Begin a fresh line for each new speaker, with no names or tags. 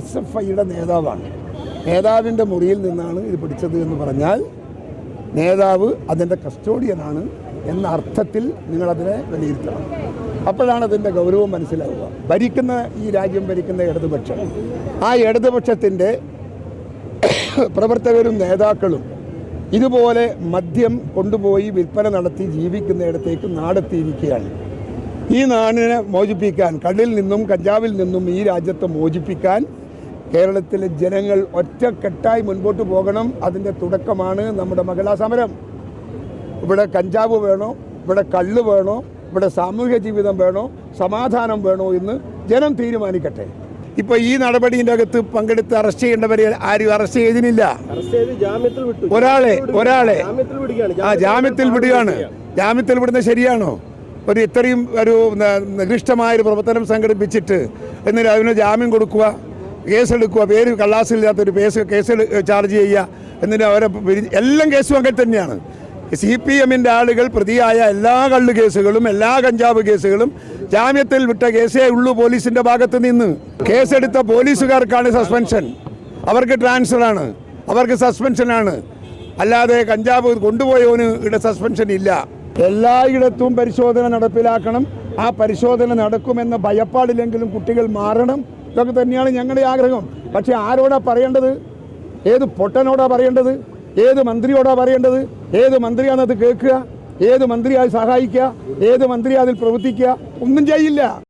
SFIയുടെ നേതാവാണ്. നേതാവിൻ്റെ മുറിയിൽ നിന്നാണ് ഇത് പിടിച്ചത് എന്ന് പറഞ്ഞാൽ നേതാവ് അതിൻ്റെ കസ്റ്റോഡിയനാണ് എന്ന അർത്ഥത്തിൽ നിങ്ങളതിനെ വിലയിരുത്തണം. അപ്പോഴാണ് അതിൻ്റെ ഗൗരവം മനസ്സിലാവുക. ഈ രാജ്യം ഭരിക്കുന്ന ഇടതുപക്ഷം, ആ ഇടതുപക്ഷത്തിൻ്റെ പ്രവർത്തകരും നേതാക്കളും ഇതുപോലെ മദ്യം കൊണ്ടുപോയി വിൽപ്പന നടത്തി ജീവിക്കുന്നിടത്തേക്ക് നാടെത്തിയിരിക്കുകയാണ്. ഈ നാടിനെ മോചിപ്പിക്കാൻ, കള്ളിൽ നിന്നും കഞ്ചാവിൽ നിന്നും ഈ രാജ്യത്തെ മോചിപ്പിക്കാൻ കേരളത്തിലെ ജനങ്ങൾ ഒറ്റക്കെട്ടായി മുൻപോട്ട് പോകണം. അതിൻ്റെ തുടക്കമാണ് നമ്മുടെ മഹിളാ സമരം. ഇവിടെ കഞ്ചാവ് വേണോ, ഇവിടെ കള്ള് വേണോ, ഇവിടെ സാമൂഹ്യ ജീവിതം വേണോ, സമാധാനം വേണോ എന്ന് ജനം തീരുമാനിക്കട്ടെ. ഇപ്പോൾ ഈ നടപടിയുടെ അകത്ത് പങ്കെടുത്ത് അറസ്റ്റ് ചെയ്യേണ്ടവരെ ആരും അറസ്റ്റ് ചെയ്തിട്ടില്ല. ഒരാളെ ജാമ്യത്തിൽ വിടുകയാണ്. ജാമ്യത്തിൽ വിടുന്നത് ശരിയാണോ? ഇത്രയും നികൃഷ്ടമായൊരു പ്രവർത്തനം സംഘടിപ്പിച്ചിട്ട് എന്നിട്ട് അതിന് ജാമ്യം കൊടുക്കുക, കേസെടുക്കുക, പേര് കള്ളാസില്ലാത്തൊരു കേസ് ചാർജ് ചെയ്യുക, എന്നിട്ട് അവരെ എല്ലാം കേസും അങ്ങനെ തന്നെയാണ്. CPMൻ്റെ ആളുകൾ പ്രതിയായ എല്ലാ കള്ള് കേസുകളും എല്ലാ കഞ്ചാവ് കേസുകളും ജാമ്യത്തിൽ വിട്ട കേസേ ഉള്ളൂ. പോലീസിൻ്റെ ഭാഗത്ത് നിന്ന് കേസെടുത്ത പോലീസുകാർക്കാണ് സസ്പെൻഷൻ, അവർക്ക് ട്രാൻസ്ഫറാണ്, അവർക്ക് സസ്പെൻഷനാണ്. അല്ലാതെ കഞ്ചാവ് കൊണ്ടുപോയവന് ഇവിടെ സസ്പെൻഷൻ ഇല്ല. എല്ലായിടത്തും പരിശോധന നടപ്പിലാക്കണം. ആ പരിശോധന നടക്കുമെന്ന ഭയപ്പാടിലെങ്കിലും കുട്ടികൾ മാറണം. ഇതൊക്കെ തന്നെയാണ് ഞങ്ങളുടെ ആഗ്രഹം. പക്ഷേ ആരോടാ പറയേണ്ടത്? ഏത് പൊട്ടനോടാ പറയേണ്ടത്? ഏത് മന്ത്രിയോടാ പറയേണ്ടത്? ഏത് മന്ത്രിയാണത് കേൾക്കുക? ഏത് മന്ത്രിയായി സഹായിക്കുക? ഏത് മന്ത്രി അതിൽ പ്രവർത്തിക്കുക? ഒന്നും ചെയ്യില്ല.